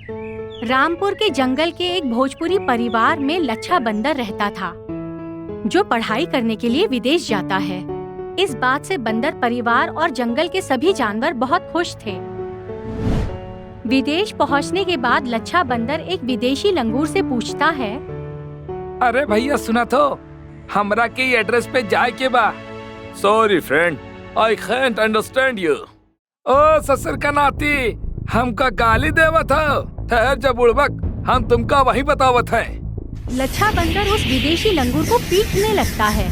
रामपुर के जंगल के एक भोजपुरी परिवार में लच्छा बंदर रहता था, जो पढ़ाई करने के लिए विदेश जाता है। इस बात से बंदर परिवार और जंगल के सभी जानवर बहुत खुश थे। विदेश पहुंचने के बाद लच्छा बंदर एक विदेशी लंगूर से पूछता है, अरे भैया सुना तो, हमरा के एड्रेस पे जाए के बा। Sorry friend, I can't understand you. ओ ससुर का नाती, हमका गाली देवत हो। ठहर जा बुड़बक, हम तुमका वही बतावत हैं। लच्छा बंदर उस विदेशी लंगूर को पीटने लगता है।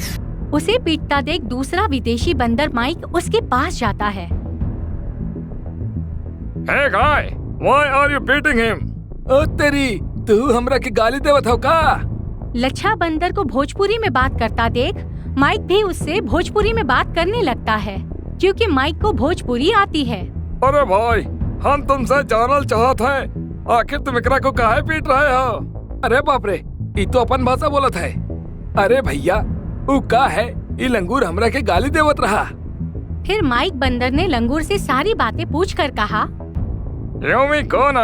उसे पीटता देख दूसरा विदेशी बंदर माइक उसके पास जाता है। Hey guy, why are you beating him? ओ तेरी, तू हमरा के गाली देवत हो का? लच्छा बंदर को भोजपुरी में बात करता देख माइक भी उससे भोजपुरी में बात करने लगता है, क्योंकि माइक को भोजपुरी आती है। अरे भाई, हम तुमसे जानल चाहत हैं, आखिर तुम एकरा को काहे पीट रहे हो? अरे बाप रे, ये तो अपन भाषा बोलत है। अरे भैया, वो का है, ये लंगूर हमरा के गाली देवत रहा। फिर माइक बंदर ने लंगूर से सारी बातें पूछकर कहा, योमी कौन?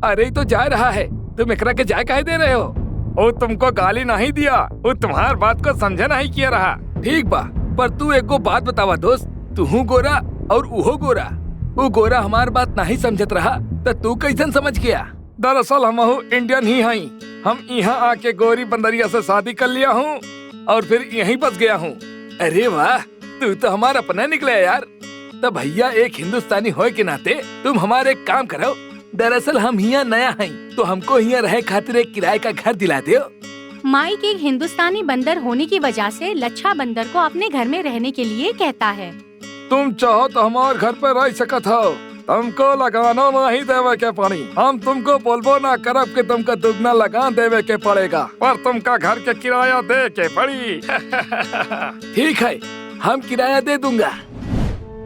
अरे तो जा रहा है, तुम एकरा के जाए काहे दे रहे हो? वो तुमको गाली नहीं दिया, वो तुम्हार बात को समझे नहीं किया रहा। ठीक बा, पर तू एक को बात बतावा दोस्त, तू गोरा और उहो गोरा। वो गोरा हमार बात नहीं समझत रहा, तो तू कैसन समझ गया? दरअसल हम इंडियन ही हई। हम यहाँ आके गोरी बंदरिया से शादी कर लिया हूँ और फिर यहीं बस गया हूँ। अरे वाह, तू तो हमारा अपना निकला यार। तो भैया, एक हिंदुस्तानी होए के नाते तुम हमारे एक काम करो। दरअसल हम यहाँ नया हैं, तो हमको यहाँ रहे खातिर एक किराए का घर दिला दो। माइक एक हिंदुस्तानी बंदर होने की वजह से लच्छा बंदर को अपने घर में रहने के लिए कहता है। तुम चाहो तो हमारे घर पे रह सकत हो, तुमको लगाना नहीं देवे के पड़ी। हम तुमको बोलबो ना करब कि तुमको दुगना लगान देवे के पड़ेगा, पर तुमका घर के किराया दे के पड़ी। ठीक है, हम किराया दे दूंगा।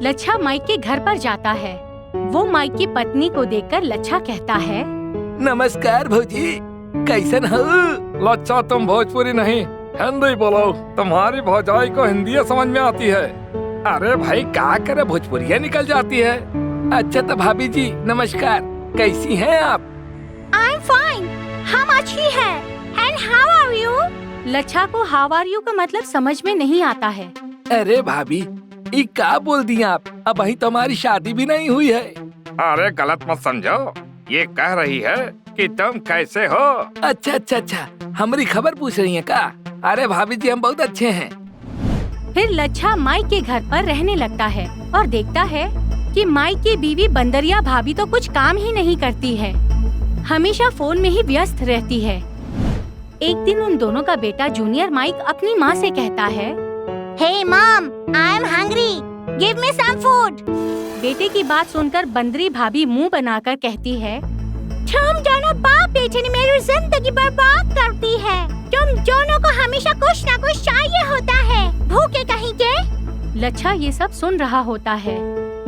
लच्छा माइक के घर पर जाता है। वो माइक की पत्नी को देखकर लच्छा कहता है, नमस्कार भौजी, कैसन हो? लच्छा, तुम भोजपुरी नहीं हिंदी बोलो, तुम्हारी भौजाई को हिंदी समझ में आती है। अरे भाई, क्या करे, भोजपुरिया निकल जाती है। अच्छा तो भाभी जी नमस्कार, कैसी हैं आप? I'm fine, हम अच्छी हैं। And how are you? लच्छा को how are you का मतलब समझ में नहीं आता है। अरे भाभी, ये क्या बोल दिया आप? अब वही तुम्हारी शादी भी नहीं हुई है। अरे गलत मत समझो, ये कह रही है कि तुम कैसे हो। अच्छा अच्छा अच्छा, हमारी खबर पूछ रही है का? अरे भाभी जी, हम बहुत अच्छे हैं। फिर लच्छा माइक के घर पर रहने लगता है और देखता है कि माइक की बीवी बंदरिया भाभी तो कुछ काम ही नहीं करती है, हमेशा फोन में ही व्यस्त रहती है। एक दिन उन दोनों का बेटा जूनियर माइक अपनी माँ से कहता है, Hey mom, I am hungry. Give me some food. बेटे की बात सुनकर बंदरी भाभी मुंह बनाकर कहती है, तुम दोनों बाप बेटे ने मेरी जिंदगी बर्बाद कर दी है। तुम दोनों को हमेशा कुछ न कुछ चाहिए होता है, भूखे कहीं के। लच्छा ये सब सुन रहा होता है।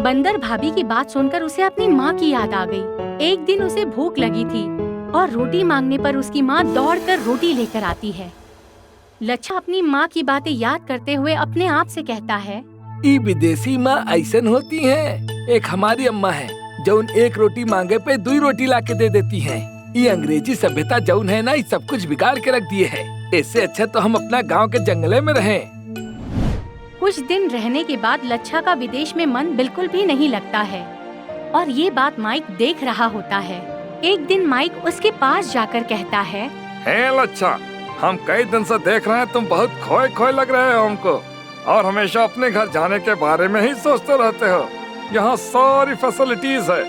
बंदर भाभी की बात सुनकर उसे अपनी माँ की याद आ गई। एक दिन उसे भूख लगी थी और रोटी मांगने पर उसकी माँ दौड़कर रोटी लेकर आती है। लच्छा अपनी माँ की बातें याद करते हुए अपने आप से कहता है, ये विदेशी माँ ऐसन होती हैं। एक हमारी अम्मा है, जौन एक रोटी मांगे पे 2 रोटी ला के दे देती हैं। ये अंग्रेजी सभ्यता जौन है ना, ये सब कुछ बिगाड़ के रख दिए है। इससे अच्छा तो हम अपना गांव के जंगले में रहें। कुछ दिन रहने के बाद लच्छा का विदेश में मन बिल्कुल भी नहीं लगता है और ये बात माइक देख रहा होता है। एक दिन माइक उसके पास जाकर कहता है, हे लच्छा, हम कई दिन से देख रहे हैं, तुम बहुत खोए खोए लग रहे हो हमको और हमेशा अपने घर जाने के बारे में ही सोचते रहते हो। यहाँ सारी फैसिलिटीज है,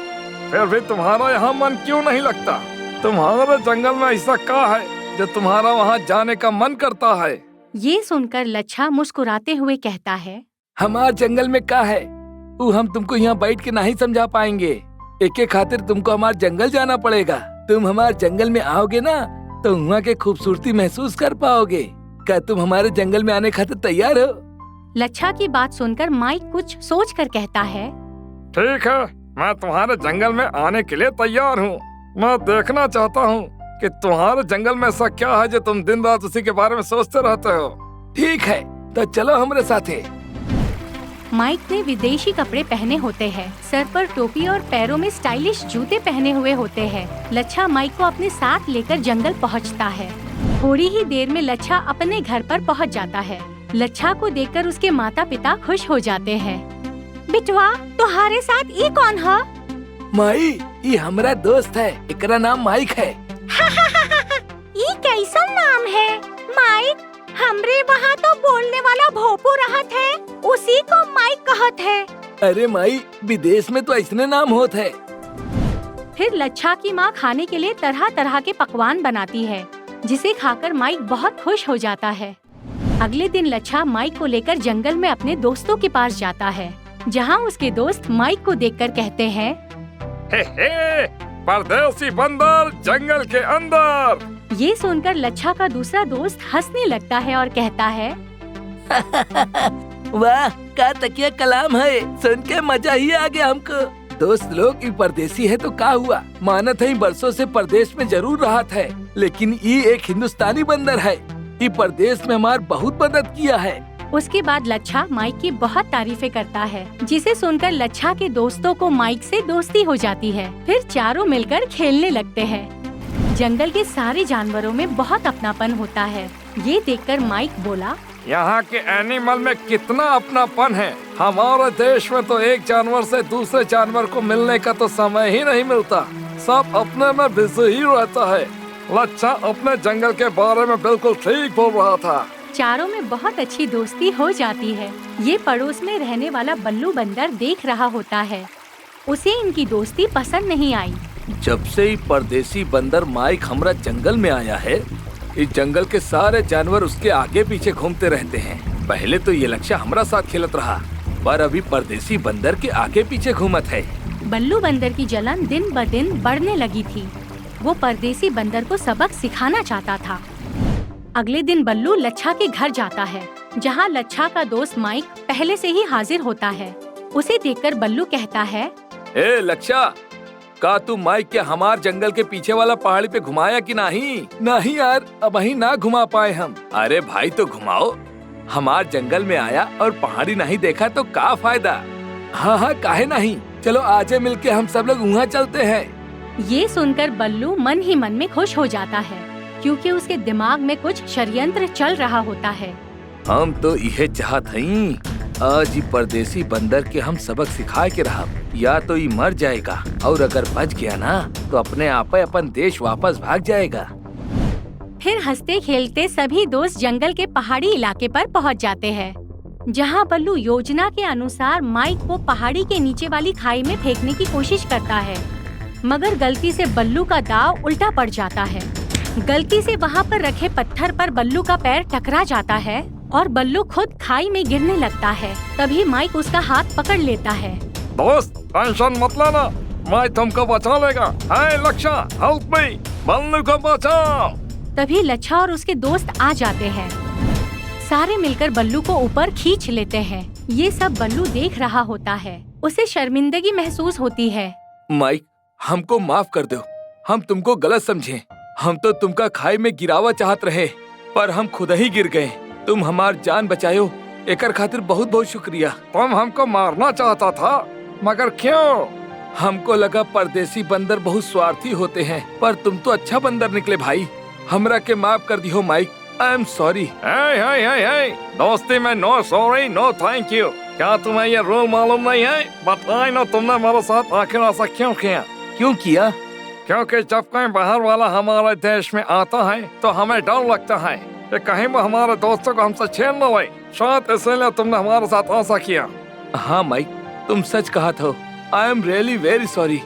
फिर भी तुम्हारा यहाँ मन क्यों नहीं लगता? तुम्हारे जंगल में ऐसा क्या है जो तुम्हारा वहाँ जाने का मन करता है? ये सुनकर लच्छा मुस्कुराते हुए कहता है, हमारे जंगल में क्या है वो हम तुमको यहाँ बैठ के नहीं समझा पाएंगे। एक खातिर तुमको हमारे जंगल जाना पड़ेगा। तुम हमारे जंगल में आओगे ना, तो वहाँ के खूबसूरती महसूस कर पाओगे। क्या तुम हमारे जंगल में आने खातिर तैयार हो? लच्छा की बात सुनकर माइक कुछ सोचकर कहता है, ठीक है, मैं तुम्हारे जंगल में आने के लिए तैयार हूँ। मैं देखना चाहता हूँ कि तुम्हारे जंगल में ऐसा क्या है जो तुम दिन रात उसी के बारे में सोचते रहते हो। ठीक है, तो चलो हमारे साथ। माइक ने विदेशी कपड़े पहने होते हैं, सर पर टोपी और पैरों में स्टाइलिश जूते पहने हुए होते हैं। लच्छा माइक को अपने साथ लेकर जंगल पहुंचता है। थोड़ी ही देर में लच्छा अपने घर पर पहुंच जाता है। लच्छा को देखकर उसके माता पिता खुश हो जाते हैं। बिटवा, तुम्हारे साथ ये कौन है? माई, ये हमारा दोस्त है, एकरा नाम माइक है। ये कैसा नाम है? माइक, हमरे वहाँ तो बोलने वाला भोपू रहत है, उसी को माइक कहत है। अरे माई, विदेश में तो ऐसने नाम होत है। फिर लच्छा की माँ खाने के लिए तरह तरह के पकवान बनाती है, जिसे खाकर माइक बहुत खुश हो जाता है। अगले दिन लच्छा माइक को लेकर जंगल में अपने दोस्तों के पास जाता है, जहाँ उसके दोस्त माइक को देखकर कहते हैं, हे हे, परदेसी बंदर जंगल के अंदर। ये सुनकर लच्छा का दूसरा दोस्त हंसने लगता है और कहता है, वाह, का तकिया कलाम है, सुन के मजा ही आ गया हमको। दोस्त लोग ये परदेसी है तो का हुआ, मानत है बरसों से परदेश में जरूर रहा है, लेकिन ये एक हिंदुस्तानी बंदर है। ये परदेश में हमार बहुत मदद किया है। उसके बाद लच्छा माइक की बहुत तारीफें करता है, जिसे सुनकर लच्छा के दोस्तों को माइक से दोस्ती हो जाती है। फिर चारों मिलकर खेलने लगते हैं। जंगल के सारे जानवरों में बहुत अपनापन होता है। ये देखकर माइक बोला, यहाँ के एनिमल में कितना अपनापन है। हमारे देश में तो एक जानवर से दूसरे जानवर को मिलने का तो समय ही नहीं मिलता, सब अपने में बिजी ही रहता है। लच्छा अपने जंगल के बारे में बिल्कुल ठीक बोल रहा था। चारों में बहुत अच्छी दोस्ती हो जाती है। ये पड़ोस में रहने वाला बल्लू बंदर देख रहा होता है। उसे इनकी दोस्ती पसंद नहीं आई। जब से ही परदेसी बंदर माइक हमरा जंगल में आया है, इस जंगल के सारे जानवर उसके आगे पीछे घूमते रहते हैं। पहले तो ये लच्छा हमरा साथ खेलत रहा, पर अभी परदेसी बंदर के आगे पीछे घूमत है। बल्लू बंदर की जलन दिन ब दिन बढ़ने लगी थी। वो परदेसी बंदर को सबक सिखाना चाहता था। अगले दिन बल्लू लच्छा के घर जाता है, जहाँ लच्छा का दोस्त माइक पहले से ही हाजिर होता है। उसे देखकर बल्लू कहता है, ए लच्छा, का तू माइक के हमार जंगल के पीछे वाला पहाड़ी पे घुमाया कि नहीं? नहीं यार, अब वहीं ना घुमा पाए हम। अरे भाई तो घुमाओ, हमार जंगल में आया और पहाड़ी नहीं देखा तो का फायदा। हाँ हाँ, काहे नहीं, चलो आज मिलके हम सब लोग वहाँ चलते हैं। ये सुनकर बल्लू मन ही मन में खुश हो जाता है, क्योंकि उसके दिमाग में कुछ षड्यंत्र चल रहा होता है। हम तो यह चाहत हई, आज ही परदेसी बंदर के हम सबक सिखा के रहा, या तो ये मर जाएगा और अगर बच गया ना तो अपने आप ही अपन देश वापस भाग जाएगा। फिर हंसते खेलते सभी दोस्त जंगल के पहाड़ी इलाके पर पहुंच जाते हैं, जहां बल्लू योजना के अनुसार माइक को पहाड़ी के नीचे वाली खाई में फेंकने की कोशिश करता है, मगर गलती से बल्लू का दांव उल्टा पड़ जाता है। गलती से वहां पर रखे पत्थर पर बल्लू का पैर टकरा जाता है और बल्लू खुद खाई में गिरने लगता है। तभी माइक उसका हाथ पकड़ लेता है। दोस्त, टेंशन मत लेना, मैं तुमको बचा लेगा। हाय लच्छा, हेल्प मी, बल्लू को बचाओ। तभी लच्छा और उसके दोस्त आ जाते हैं। सारे मिलकर बल्लू को ऊपर खींच लेते हैं। ये सब बल्लू देख रहा होता है। उसे शर्मिंदगी महसूस होती है। माइक, हमको माफ कर दो, हम तुमको गलत समझे। हम तो तुमका खाई में गिरावा चाहत रहे, पर हम खुद ही गिर गए। तुम हमार जान बचायो, एकर खातिर बहुत बहुत शुक्रिया। तुम हमको मारना चाहता था, मगर क्यों? हमको लगा परदेसी बंदर बहुत स्वार्थी होते हैं, पर तुम तो अच्छा बंदर निकले भाई। हमरा के माफ कर दियो माइक, आई एम सॉरी। दोस्ती में no sorry no thank you. क्या तुम्हें ये रूल मालूम नहीं है? बताए ना, तुमने मेरे साथ आखिर ऐसा क्यों किया? क्यों किया? क्योंकि जब कोई बाहर वाला हमारे देश में आता है तो हमें डर लगता है कि कहीं वो हमारे दोस्तों को हमसे छेड़ न ले। शायद इसलिए तुमने हमारे साथ ऐसा किया। हाँ माइक, तुम सच कहा था। I am really very sorry.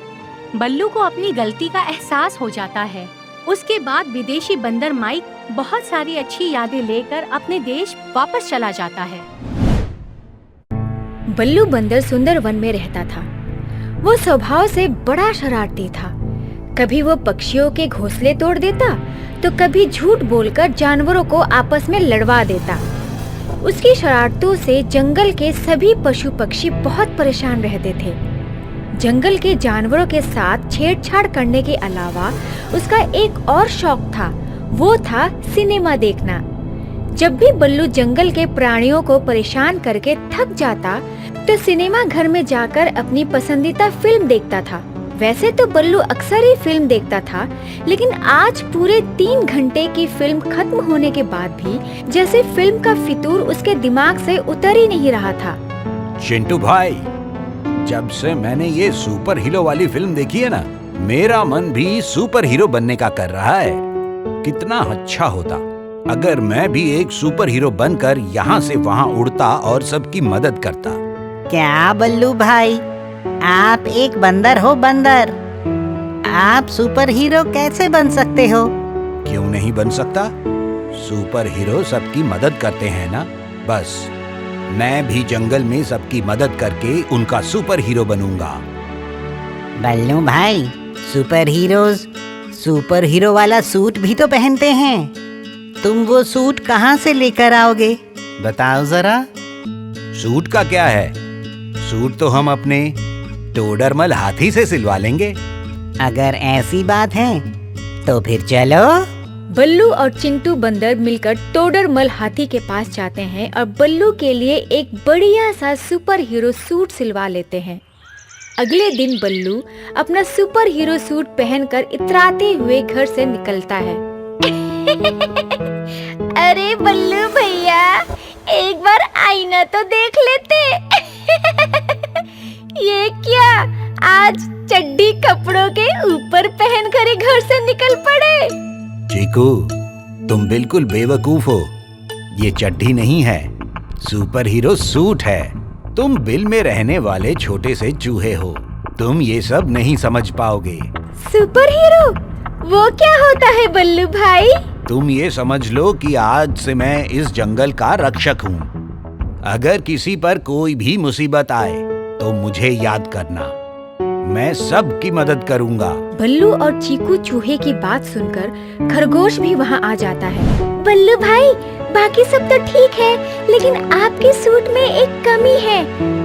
Ballu को अपनी गलती का एहसास हो जाता है। उसके बाद विदेशी बंदर माइक बहुत सारी अच्छी यादें लेकर अपने देश वापस चला जाता है। बल्लू बंदर सुंदर वन में रहता था। वो स्वभाव से बड़ा शरारती था। कभी वो पक्षियों के घोंसले तोड़ देता तो कभी झूठ बोलकर जानवरों को आपस में लड़वा देता। उसकी शरारतों से जंगल के सभी पशु पक्षी बहुत परेशान रहते थे। जंगल के जानवरों के साथ छेड़छाड़ करने के अलावा उसका एक और शौक था, वो था सिनेमा देखना। जब भी बल्लू जंगल के प्राणियों को परेशान करके थक जाता तो सिनेमा घर में जाकर अपनी पसंदीदा फिल्म देखता था। वैसे तो बल्लू अक्सर ही फिल्म देखता था, लेकिन आज पूरे 3 घंटे की फिल्म खत्म होने के बाद भी जैसे फिल्म का फितूर उसके दिमाग से उतर ही नहीं रहा था। चिंटू भाई, जब से मैंने ये सुपर हीरो वाली फिल्म देखी है ना, मेरा मन भी सुपर हीरो बनने का कर रहा है। कितना अच्छा होता अगर मैं भी एक सुपर हीरो बनकर यहाँ से वहाँ उड़ता और सबकी मदद करता। क्या बल्लू भाई, आप एक बंदर हो बंदर। आप सुपर हीरो कैसे बन सकते हो? क्यों नहीं बन सकता? सुपर हीरो सबकी मदद करते हैं ना। बस मैं भी जंगल में सबकी मदद करके उनका सुपर हीरो बनूंगा। बल्लू भाई, सुपर हीरोज सुपर हीरो वाला सूट भी तो पहनते हैं। तुम वो सूट कहाँ से लेकर आओगे, बताओ जरा। सूट का क्या है? सूट तो हम अपने टोडरमल हाथी से सिलवा लेंगे। अगर ऐसी बात है तो फिर चलो। बल्लू और चिंटू बंदर मिलकर टोडरमल हाथी के पास जाते हैं और बल्लू के लिए एक बढ़िया सा सुपर हीरो सूट सिलवा लेते हैं। अगले दिन बल्लू अपना सुपर हीरो सूट पहनकर इतराते हुए घर से निकलता है। अरे बल्लू भैया, एक बार आईना तो देख लेते। ये क्या, आज चड्डी कपड़ों के ऊपर पहनकर ही घर से निकल पड़े। चीकू, तुम बिल्कुल बेवकूफ हो। ये चड्डी नहीं है, सुपर हीरो सूट है। तुम बिल में रहने वाले छोटे से चूहे हो। तुम ये सब नहीं समझ पाओगे। सुपर हीरो वो क्या होता है बल्लू भाई? तुम ये समझ लो कि आज से मैं इस जंगल का रक्षक हूँ। अगर किसी पर कोई भी मुसीबत आए तो मुझे याद करना, मैं सबकी मदद करूँगा। बल्लू और चीकू चूहे की बात सुनकर खरगोश भी वहाँ आ जाता है। बल्लू भाई, बाकी सब तो ठीक है, लेकिन आपके सूट में एक कमी है।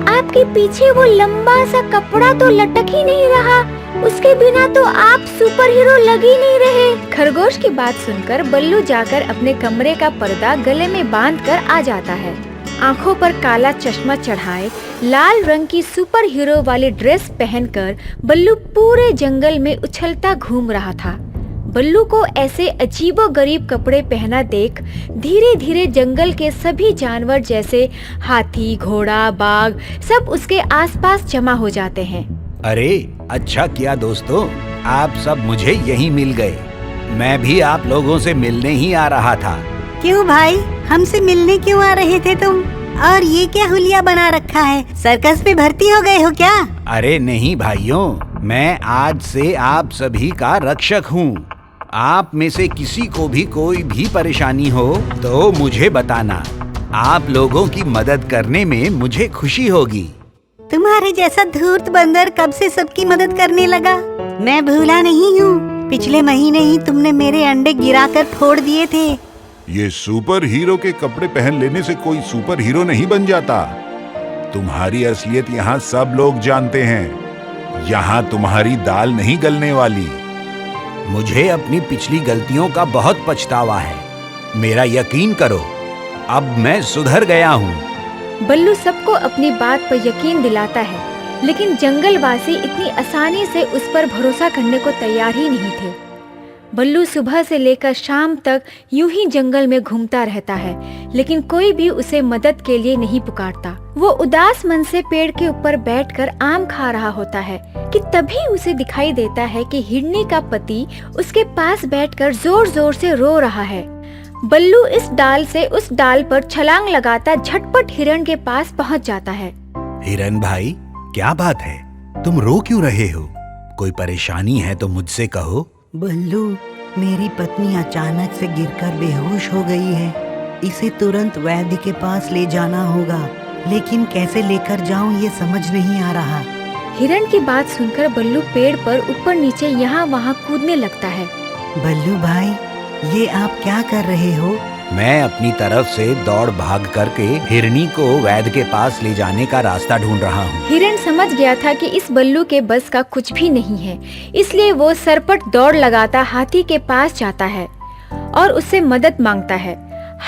आपके पीछे वो लंबा सा कपड़ा तो लटक ही नहीं रहा। उसके बिना तो आप सुपर हीरो लग ही नहीं रहे। खरगोश की बात सुनकर बल्लू जाकर अपने कमरे का पर्दा गले में बांधकर आ जाता है। आंखों पर काला चश्मा चढ़ाए लाल रंग की सुपर हीरो वाली ड्रेस पहनकर बल्लू पूरे जंगल में उछलता घूम रहा था। बल्लू को ऐसे अजीबोगरीब कपड़े पहना देख धीरे धीरे जंगल के सभी जानवर जैसे हाथी, घोड़ा, बाघ सब उसके आसपास जमा हो जाते हैं। अरे अच्छा किया दोस्तों, आप सब मुझे यहीं मिल गए। मैं भी आप लोगों से मिलने ही आ रहा था। क्यों भाई, हमसे मिलने क्यों आ रहे थे तुम? और ये क्या हुलिया बना रखा है, सर्कस में भर्ती हो गए हो क्या? अरे नहीं भाइयों, मैं आज से आप सभी का रक्षक हूँ। आप में से किसी को भी कोई भी परेशानी हो तो मुझे बताना। आप लोगों की मदद करने में मुझे खुशी होगी। तुम्हारे जैसा धूर्त बंदर कब से सबकी मदद करने लगा? मैं भूला नहीं हूँ। पिछले महीने ही तुमने मेरे अंडे गिराकर फोड़ दिए थे। ये सुपर हीरो के कपड़े पहन लेने से कोई सुपर हीरो नहीं बन जाता। तुम्हारी असलियत यहाँ सब लोग जानते हैं। यहाँ तुम्हारी दाल नहीं गलने वाली। मुझे अपनी पिछली गलतियों का बहुत पछतावा है। मेरा यकीन करो, अब मैं सुधर गया हूँ। बल्लू सबको अपनी बात पर यकीन दिलाता है, लेकिन जंगलवासी इतनी आसानी से उस पर भरोसा करने को तैयार ही नहीं थे। बल्लू सुबह से लेकर शाम तक यूं ही जंगल में घूमता रहता है, लेकिन कोई भी उसे मदद के लिए नहीं पुकारता। वो उदास मन से पेड़ के ऊपर बैठकर आम खा रहा होता है कि तभी उसे दिखाई देता है कि हिरनी का पति उसके पास बैठकर जोर जोर से रो रहा है। बल्लू इस डाल से उस डाल पर छलांग लगाता झटपट हिरण के पास पहुंच जाता है। हिरण भाई, क्या बात है? तुम रो क्यों रहे हो? कोई परेशानी है तो मुझसे कहो। बल्लू, मेरी पत्नी अचानक से गिरकर बेहोश हो गई है। इसे तुरंत वैद्य के पास ले जाना होगा, लेकिन कैसे लेकर जाऊं ये समझ नहीं आ रहा। हिरण की बात सुनकर बल्लू पेड़ पर ऊपर नीचे यहाँ वहाँ कूदने लगता है। बल्लू भाई, ये आप क्या कर रहे हो? मैं अपनी तरफ से दौड़ भाग करके हिरनी को वैद्य के पास ले जाने का रास्ता ढूंढ रहा हूँ। हिरण समझ गया था कि इस बल्लू के बस का कुछ भी नहीं है, इसलिए वो सरपट दौड़ लगाता हाथी के पास जाता है और उससे मदद मांगता है।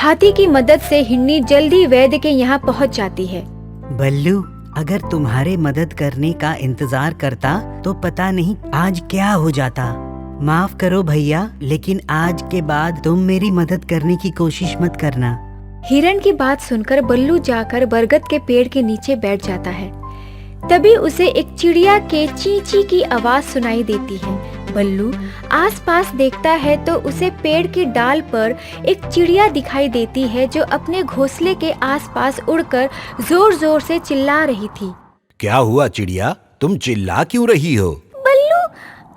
हाथी की मदद से हिरनी जल्दी वैद्य के यहाँ पहुँच जाती है। बल्लू, अगर तुम्हारे मदद करने का इंतजार करता तो पता नहीं आज क्या हो जाता। माफ करो भैया, लेकिन आज के बाद तुम मेरी मदद करने की कोशिश मत करना। हिरण की बात सुनकर बल्लू जाकर बरगद के पेड़ के नीचे बैठ जाता है। तभी उसे एक चिड़िया के ची ची की आवाज सुनाई देती है। बल्लू आसपास देखता है तो उसे पेड़ की डाल पर एक चिड़िया दिखाई देती है जो अपने घोंसले के आसपास उड़कर जोर जोर से चिल्ला रही थी। क्या हुआ चिड़िया, तुम चिल्ला क्यों रही हो? बल्लू,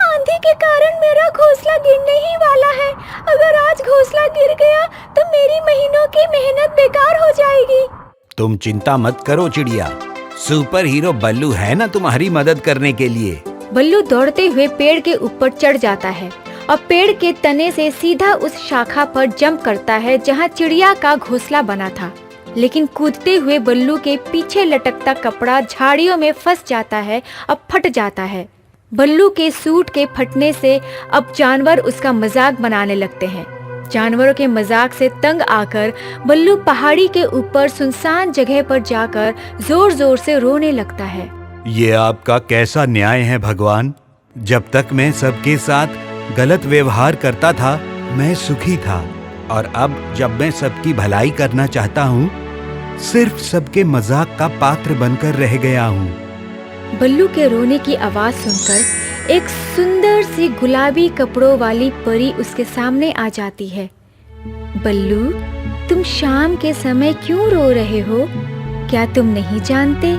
आंधी के कारण मेरा घोंसला गिरने ही वाला है। अगर आज घोंसला गिर गया तो मेरी महीनों की मेहनत बेकार हो जाएगी। तुम चिंता मत करो चिड़िया, सुपर हीरो बल्लू है ना तुम्हारी मदद करने के लिए। बल्लू दौड़ते हुए पेड़ के ऊपर चढ़ जाता है और पेड़ के तने से सीधा उस शाखा पर जंप करता है जहां चिड़िया का घोंसला बना था। लेकिन कूदते हुए बल्लू के पीछे लटकता कपड़ा झाड़ियों में फंस जाता है और फट जाता है। बल्लू के सूट के फटने से अब जानवर उसका मजाक बनाने लगते हैं। जानवरों के मजाक से तंग आकर बल्लू पहाड़ी के ऊपर सुनसान जगह पर जाकर जोर जोर से रोने लगता है। ये आपका कैसा न्याय है भगवान? जब तक मैं सबके साथ गलत व्यवहार करता था मैं सुखी था, और अब जब मैं सबकी भलाई करना चाहता हूँ सिर्फ सबके मजाक का पात्र बनकर रह गया हूँ। बल्लू के रोने की आवाज सुनकर एक सुंदर सी गुलाबी कपड़ों वाली परी उसके सामने आ जाती है। बल्लू, तुम शाम के समय क्यों रो रहे हो? क्या तुम नहीं जानते,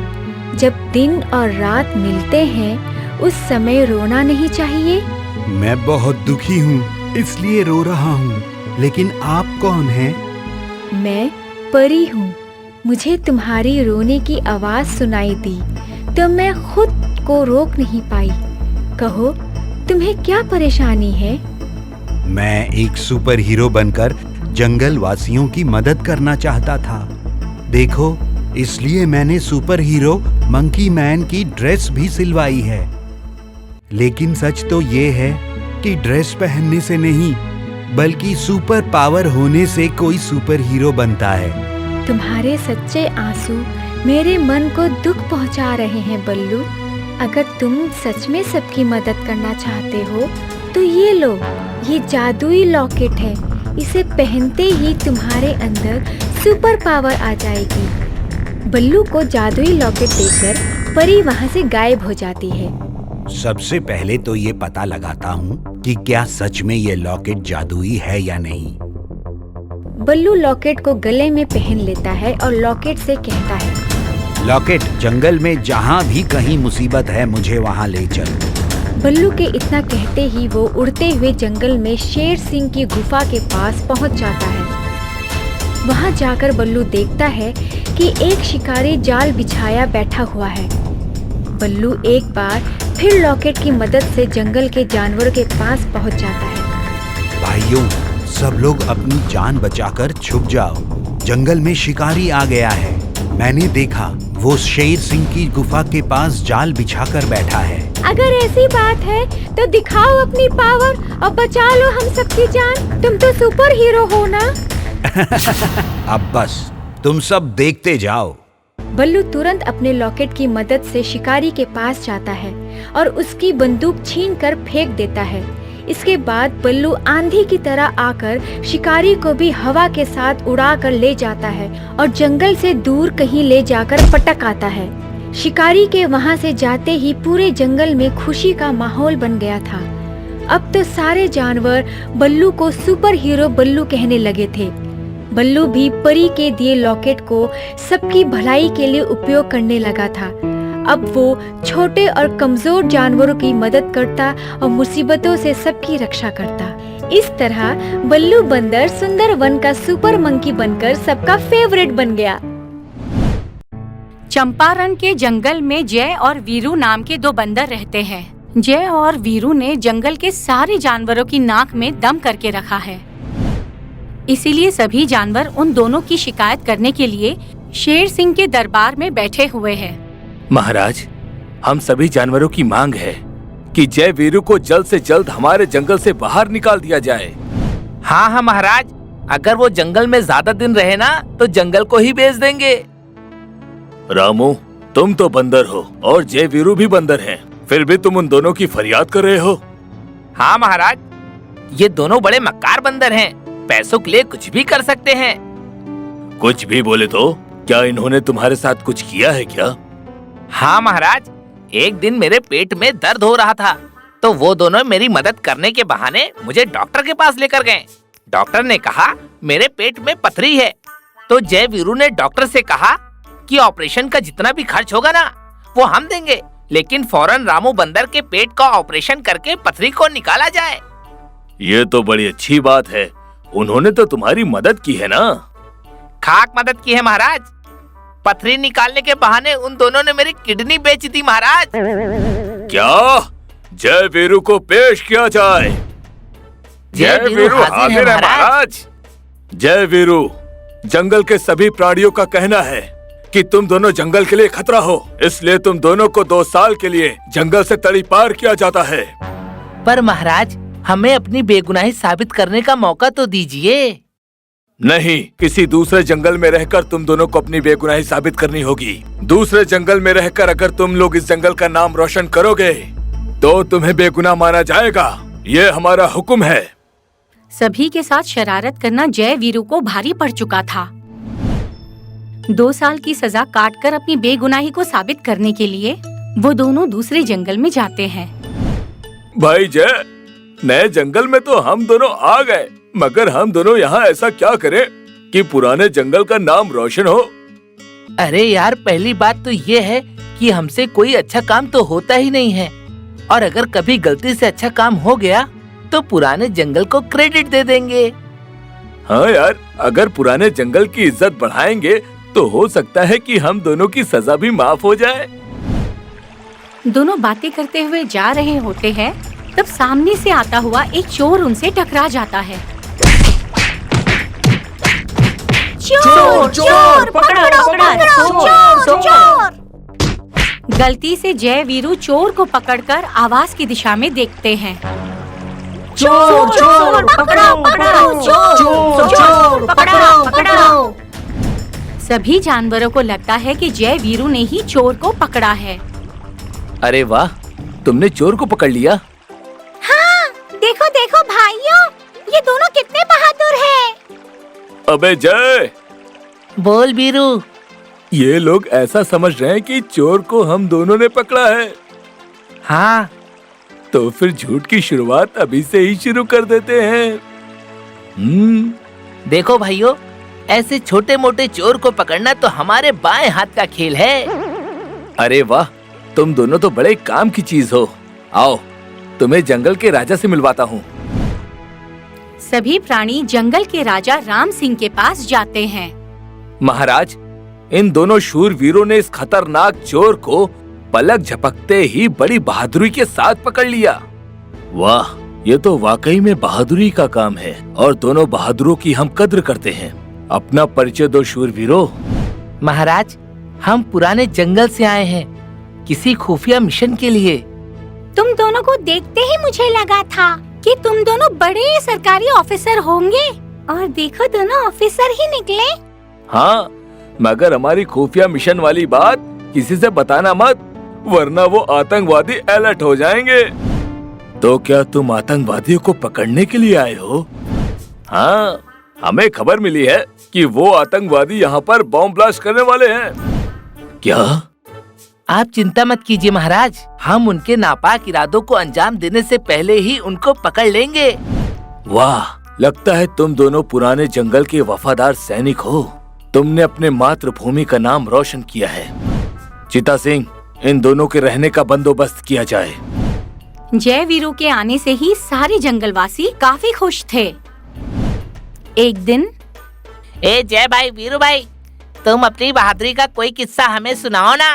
जब दिन और रात मिलते हैं उस समय रोना नहीं चाहिए? मैं बहुत दुखी हूँ इसलिए रो रहा हूँ, लेकिन आप कौन हैं? मैं परी हूँ। मुझे तुम्हारी रोने की आवाज सुनाई दी तो मैं खुद को रोक नहीं पाई। कहो, तुम्हें क्या परेशानी है? मैं एक सुपर हीरो बनकर जंगल वासियों की मदद करना चाहता था। देखो, इसलिए मैंने सुपर हीरो मंकी मैन की ड्रेस भी सिलवाई है। लेकिन सच तो ये है कि ड्रेस पहनने से नहीं बल्कि सुपर पावर होने से कोई सुपर हीरो बनता है। तुम्हारे सच्चे आंसू मेरे मन को दुख पहुंचा रहे हैं बल्लू। अगर तुम सच में सबकी मदद करना चाहते हो तो ये लो, ये जादुई लॉकेट है। इसे पहनते ही तुम्हारे अंदर सुपर पावर आ जाएगी। बल्लू को जादुई लॉकेट देकर परी वहाँ से गायब हो जाती है। सबसे पहले तो ये पता लगाता हूँ कि क्या सच में ये लॉकेट जादुई है या नहीं। बल्लू लॉकेट को गले में पहन लेता है और लॉकेट से कहता है, लॉकेट, जंगल में जहाँ भी कहीं मुसीबत है मुझे वहाँ ले चल। बल्लू के इतना कहते ही वो उड़ते हुए जंगल में शेर सिंह की गुफा के पास पहुँच जाता है। वहाँ जाकर बल्लू देखता है कि एक शिकारी जाल बिछाया बैठा हुआ है। बल्लू एक बार फिर लॉकेट की मदद से जंगल के जानवरों के पास पहुँच जाता है। भाइयों, सब लोग अपनी जान बचाकर छुप जाओ, जंगल में शिकारी आ गया है। मैंने देखा वो शेर सिंह की गुफा के पास जाल बिछाकर बैठा है। अगर ऐसी बात है तो दिखाओ अपनी पावर और बचा लो हम सबकी जान। तुम तो सुपर हीरो हो ना। अब बस तुम सब देखते जाओ। बल्लू तुरंत अपने लॉकेट की मदद से शिकारी के पास जाता है और उसकी बंदूक छीनकर फेंक देता है। इसके बाद बल्लू आंधी की तरह आकर शिकारी को भी हवा के साथ उड़ाकर ले जाता है और जंगल से दूर कहीं ले जाकर पटक आता है। शिकारी के वहां से जाते ही पूरे जंगल में खुशी का माहौल बन गया था। अब तो सारे जानवर बल्लू को सुपर हीरो बल्लू कहने लगे थे। बल्लू भी परी के दिए लॉकेट को सबकी भलाई के लिए उपयोग करने लगा था। अब वो छोटे और कमजोर जानवरों की मदद करता और मुसीबतों से सबकी रक्षा करता। इस तरह बल्लू बंदर सुंदर वन का सुपर मंकी बनकर सबका फेवरेट बन गया। चंपारण के जंगल में जय और वीरू नाम के दो बंदर रहते हैं। जय और वीरू ने जंगल के सारे जानवरों की नाक में दम करके रखा है। इसीलिए सभी जानवर उन दोनों की शिकायत करने के लिए शेर सिंह के दरबार में बैठे हुए हैं। महाराज, हम सभी जानवरों की मांग है कि जय वीरू को जल्द से जल्द हमारे जंगल से बाहर निकाल दिया जाए। हाँ महाराज, अगर वो जंगल में ज्यादा दिन रहे ना तो जंगल को ही बेच देंगे। रामू, तुम तो बंदर हो और जय वीरू भी बंदर हैं, फिर भी तुम उन दोनों की फरियाद कर रहे हो। हाँ महाराज, ये दोनों बड़े मक्कार बंदर हैं, पैसों के लिए कुछ भी कर सकते हैं। कुछ भी बोले तो क्या इन्होंने तुम्हारे साथ कुछ किया है क्या? हाँ महाराज, एक दिन मेरे पेट में दर्द हो रहा था तो वो दोनों मेरी मदद करने के बहाने मुझे डॉक्टर के पास लेकर गए। डॉक्टर ने कहा मेरे पेट में पथरी है, तो जय वीरू ने डॉक्टर से कहा कि ऑपरेशन का जितना भी खर्च होगा ना वो हम देंगे, लेकिन फौरन रामू बंदर के पेट का ऑपरेशन करके पथरी को निकाला जाए। ये तो बड़ी अच्छी बात है, उन्होंने तो तुम्हारी मदद की है ना। खाक मदद की है महाराज, पथरी निकालने के बहाने उन दोनों ने मेरी किडनी बेच दी महाराज। क्या? जय वीरू को पेश किया जाए। जय वीरू हाजिर है महाराज। जय वीरू, जंगल के सभी प्राणियों का कहना है कि तुम दोनों जंगल के लिए खतरा हो, इसलिए तुम दोनों को 2 साल के लिए जंगल से तड़ी पार किया जाता है। पर महाराज, हमें अपनी बेगुनाही साबित करने का मौका तो दीजिए। नहीं, किसी दूसरे जंगल में रहकर तुम दोनों को अपनी बेगुनाही साबित करनी होगी। दूसरे जंगल में रहकर अगर तुम लोग इस जंगल का नाम रोशन करोगे तो तुम्हें बेगुनाह माना जाएगा, ये हमारा हुक्म है। सभी के साथ शरारत करना जय वीरू को भारी पड़ चुका था। 2 साल की सजा काटकर अपनी बेगुनाही को साबित करने के लिए वो दोनों दूसरे जंगल में जाते हैं। भाई जय, नए जंगल में तो हम दोनों आ गए, मगर हम दोनों यहाँ ऐसा क्या करें कि पुराने जंगल का नाम रोशन हो? अरे यार, पहली बात तो ये है कि हमसे कोई अच्छा काम तो होता ही नहीं है, और अगर कभी गलती से अच्छा काम हो गया तो पुराने जंगल को क्रेडिट दे देंगे। हाँ यार, अगर पुराने जंगल की इज्जत बढ़ाएंगे तो हो सकता है कि हम दोनों की सजा भी माफ हो जाए। दोनों बातें करते हुए जा रहे होते हैं, तब सामने से आता हुआ एक चोर उनसे टकरा जाता है। चोर चोर पकड़ो पकड़ो चोर। गलती से जय वीरू चोर को पकड़कर आवाज की दिशा में देखते हैं। चोर चोर पकड़ो पकड़ो चोर चोर पकड़ो पकड़ो। सभी जानवरों को लगता है कि जय वीरू ने ही चोर को पकड़ा है। अरे वाह, तुमने चोर को पकड़ लिया। हाँ, देखो देखो भाइयों, ये दोनों कितने बहादुर हैं। अबे जय, बोल वीरू। ये लोग ऐसा समझ रहे हैं कि चोर को हम दोनों ने पकड़ा है। हाँ, तो फिर झूठ की शुरुआत अभी से ही शुरू कर देते हैं। देखो भाइयों, ऐसे छोटे मोटे चोर को पकड़ना तो हमारे बाएं हाथ का खेल है। अरे वाह, तुम दोनों तो बड़े काम की चीज हो। आओ, तुम्हें जंगल के राजा से मिलवाता हूँ। सभी प्राणी जंगल के राजा राम सिंह के पास जाते हैं। महाराज, इन दोनों शूरवीरों ने इस खतरनाक चोर को पलक झपकते ही बड़ी बहादुरी के साथ पकड़ लिया। वाह, ये तो वाकई में बहादुरी का काम है और दोनों बहादुरों की हम कद्र करते हैं। अपना परिचय दो शूरवीरों। महाराज, हम पुराने जंगल से आए हैं किसी खुफिया मिशन के लिए। तुम दोनों को देखते ही मुझे लगा था कि तुम दोनों बड़े सरकारी ऑफिसर होंगे, और देखो दोनों ऑफिसर ही निकले। हाँ, मगर हमारी खुफिया मिशन वाली बात किसी से बताना मत, वरना वो आतंकवादी अलर्ट हो जाएंगे। तो क्या तुम आतंकवादियों को पकड़ने के लिए आए हो? हाँ, हमें खबर मिली है कि वो आतंकवादी यहाँ पर बॉम्ब ब्लास्ट करने वाले हैं। क्या? आप चिंता मत कीजिए महाराज, हम उनके नापाक इरादों को अंजाम देने से पहले ही उनको पकड़ लेंगे। वाह, लगता है तुम दोनों पुराने जंगल के वफादार सैनिक हो। तुमने अपने मातृभूमि का नाम रोशन किया है। चिता सिंह, इन दोनों के रहने का बंदोबस्त किया जाए। जय वीरू के आने से ही सारे जंगलवासी काफी खुश थे। एक दिन, ए जय भाई, वीरू भाई, तुम अपनी बहादुरी का कोई किस्सा हमें सुनाओ ना।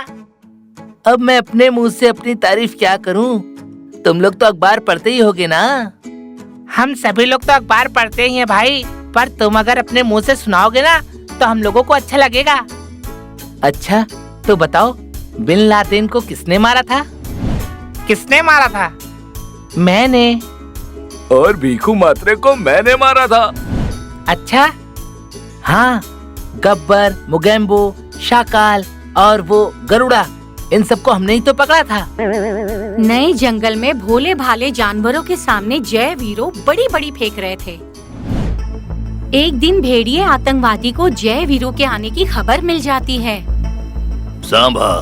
अब मैं अपने मुंह से अपनी तारीफ क्या करूं? तुम लोग तो अखबार पढ़ते ही होगे ना। हम सभी लोग तो अखबार पढ़ते ही हैं भाई, पर तुम अगर अपने मुंह से सुनाओगे ना तो हम लोगों को अच्छा लगेगा। अच्छा, तो बताओ, बिन लादेन को किसने मारा था? किसने मारा था? मैंने। और भीखू मात्रे को मैंने मारा था। अच्छा, हाँ, गब्बर, मुगेम्बो, शाकाल और वो गरुड़ा, इन सबको हमने ही तो पकड़ा था। नए जंगल में भोले भाले जानवरों के सामने जय वीरो बड़ी बड़ी फेंक रहे थे। एक दिन भेड़िए आतंकवादी को जय वीरो के आने की खबर मिल जाती है। सांभा,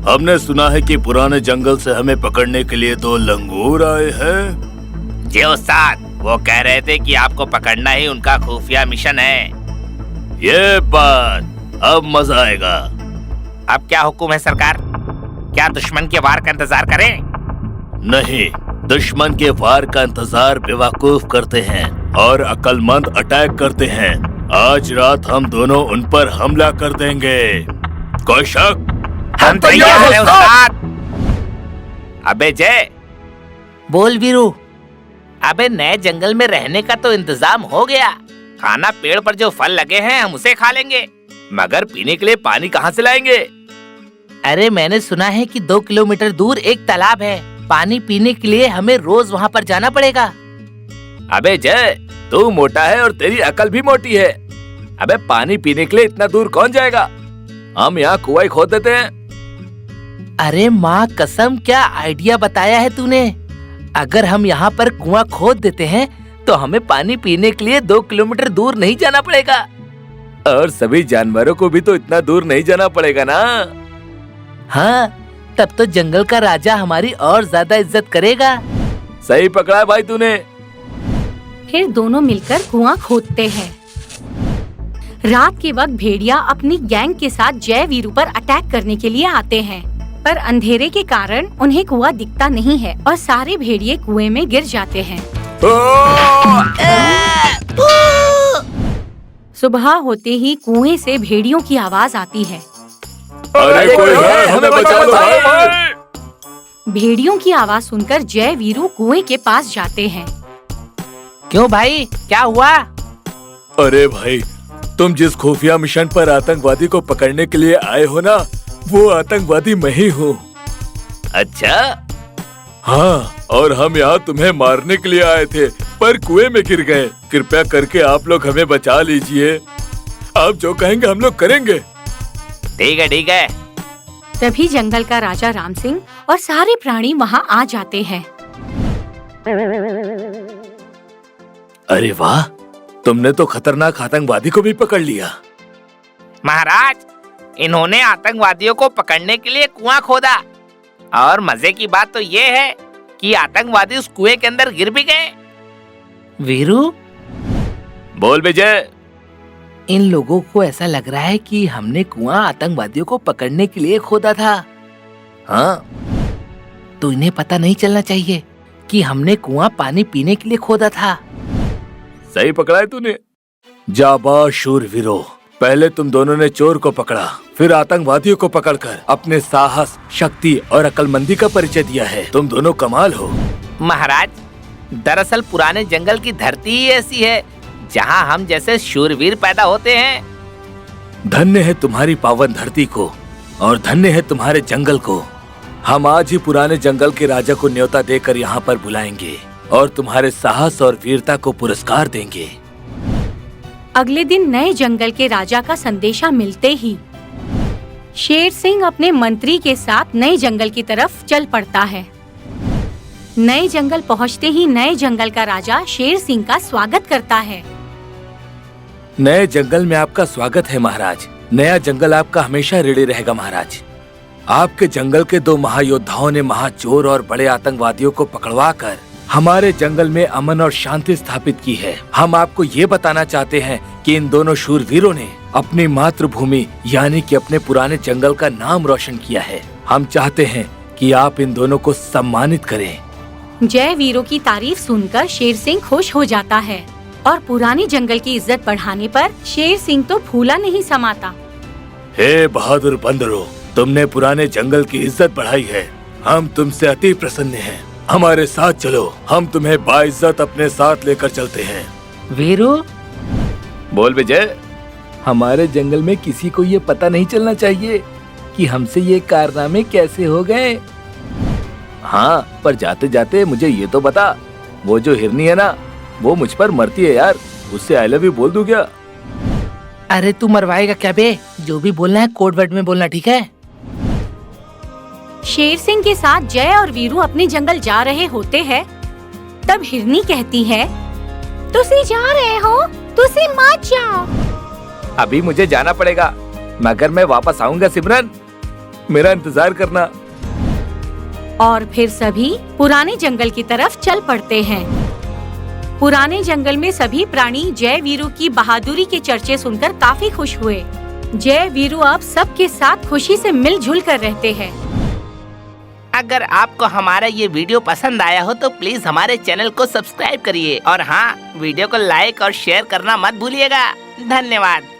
हमने सुना है कि पुराने जंगल से हमें पकड़ने के लिए 2 लंगूर आए हैं। जी उस्ताद, वो कह रहे थे कि आपको पकड़ना ही उनका खुफिया मिशन है। ये बात, अब मजा आएगा। अब क्या हुक्म है सरकार? क्या दुश्मन के वार का इंतजार करें? नहीं, दुश्मन के वार का इंतजार बेवकूफ करते हैं और अक्लमंद अटैक करते हैं। आज रात हम दोनों उन पर हमला कर देंगे। कोई शक? हम तैयार हैं उस्ताद। अबे जय, बोल वीरू। अबे नए जंगल में रहने का तो इंतजाम हो गया। खाना पेड़ पर जो फल लगे हैं हम उसे खा लेंगे, मगर पीने के लिए पानी कहाँ से लाएंगे? अरे मैंने सुना है कि 2 किलोमीटर दूर एक तालाब है। पानी पीने के लिए हमें रोज वहाँ पर जाना पड़ेगा। अबे जय, तू मोटा है और तेरी अकल भी मोटी है। अबे पानी पीने के लिए इतना दूर कौन जाएगा? हम यहाँ कुआं खोद देते हैं। अरे माँ कसम, क्या आइडिया बताया है तूने। अगर हम यहाँ पर कुआं खोद देते हैं तो हमें पानी पीने के लिए 2 किलोमीटर दूर नहीं जाना पड़ेगा। और सभी जानवरों को भी तो इतना दूर नहीं जाना पड़ेगा ना। हाँ, तब तो जंगल का राजा हमारी और ज्यादा इज्जत करेगा। सही पकड़ा है भाई तूने। फिर दोनों मिलकर कुआं खोदते हैं। रात के वक्त भेड़िया अपनी गैंग के साथ जय वीरू पर अटैक करने के लिए आते हैं, पर अंधेरे के कारण उन्हें कुआं दिखता नहीं है और सारे भेड़िए कुएं में गिर जाते हैं। सुबह होते ही कुएं से भेड़ियों की आवाज आती है। अरे कोई है, हमें बचा लो भाई। भेड़ियों की आवाज सुनकर जय वीरू कुएं के पास जाते हैं। क्यों भाई, क्या हुआ? अरे भाई, तुम जिस खुफिया मिशन पर आतंकवादी को पकड़ने के लिए आए हो ना, वो आतंकवादी मैं ही हूँ। अच्छा? हाँ, और हम यहाँ तुम्हें मारने के लिए आए थे, पर कुएं में गिर गए। कृपया करके आप लोग हमें बचा लीजिए। आप जो कहेंगे हम लोग करेंगे। ठीक है, ठीक है। तभी जंगल का राजा राम सिंह और सारे प्राणी वहाँ आ जाते हैं। अरे वाह, तुमने तो खतरनाक आतंकवादी को भी पकड़ लिया। महाराज, इन्होंने आतंकवादियों को पकड़ने के लिए कुआं खोदा, और मजे की बात तो ये है कि आतंकवादी उस कुएं के अंदर गिर भी गए। वीरू, बोल विजय। इन लोगों को ऐसा लग रहा है कि हमने कुआं आतंकवादियों को पकड़ने के लिए खोदा था। हाँ, तो इन्हें पता नहीं चलना चाहिए कि हमने कुआं पानी पीने के लिए खोदा था। सही पकड़ा है तूने। जाबाज शूरवीरों, पहले तुम दोनों ने चोर को पकड़ा, फिर आतंकवादियों को पकड़कर अपने साहस, शक्ति और अक्लमंदी का परिचय दिया है। तुम दोनों कमाल हो। महाराज, दरअसल पुराने जंगल की धरती ही ऐसी है जहां हम जैसे शूरवीर पैदा होते हैं। धन्य है तुम्हारी पावन धरती को और धन्य है तुम्हारे जंगल को। हम आज ही पुराने जंगल के राजा को न्योता देकर यहाँ पर बुलाएंगे और तुम्हारे साहस और वीरता को पुरस्कार देंगे। अगले दिन नए जंगल के राजा का संदेशा मिलते ही शेर सिंह अपने मंत्री के साथ नए जंगल की तरफ चल पड़ता है। नए जंगल पहुंचते ही नए जंगल का राजा शेर सिंह का स्वागत करता है। नए जंगल में आपका स्वागत है महाराज। नया जंगल आपका हमेशा ऋणी रहेगा महाराज। आपके जंगल के 2 महायोद्धाओं ने महाचोर और बड़े आतंकवादियों को पकड़वाकर हमारे जंगल में अमन और शांति स्थापित की है। हम आपको ये बताना चाहते हैं कि इन दोनों शूरवीरों ने अपनी मातृभूमि यानी कि अपने पुराने जंगल का नाम रोशन किया है। हम चाहते हैं कि आप इन दोनों को सम्मानित करें। जय वीरों की तारीफ सुनकर शेर सिंह खुश हो जाता है और पुरानी जंगल की इज्जत बढ़ाने पर शेर सिंह तो फूला नहीं समाता। हे बहादुर बंदरों, तुमने पुराने जंगल की इज्जत बढ़ाई है। हम तुमसे अति प्रसन्न हैं। हमारे साथ चलो, हम तुम्हें बाइज्जत अपने साथ लेकर चलते हैं। वीरू, बोल विजय। हमारे जंगल में किसी को ये पता नहीं चलना चाहिए कि हमसे ये कारनामे कैसे हो गए। हाँ, पर जाते जाते मुझे ये तो बता, वो जो हिरनी है ना, वो मुझ पर मरती है यार। उससे आई लव यू बोल दूं क्या? अरे तू मरवाएगा क्या बे? जो भी बोलना है कोड वर्ड में बोलना, ठीक है? शेर सिंह के साथ जय और वीरू अपने जंगल जा रहे होते हैं। तब हिरनी कहती है, तुसी जा रहे हो, तुसी मत जाओ। अभी मुझे जाना पड़ेगा, मगर मैं वापस आऊंगा सिमरन, मेरा इंतजार करना। और फिर सभी पुराने जंगल की तरफ चल पड़ते हैं। पुराने जंगल में सभी प्राणी जय वीरू की बहादुरी के चर्चे सुनकर काफी खुश हुए। जय वीरू अब सबके साथ खुशी से मिलजुल कर रहते हैं। अगर आपको हमारा ये वीडियो पसंद आया हो तो प्लीज हमारे चैनल को सब्सक्राइब करिए और हाँ, वीडियो को लाइक और शेयर करना मत भूलिएगा। धन्यवाद।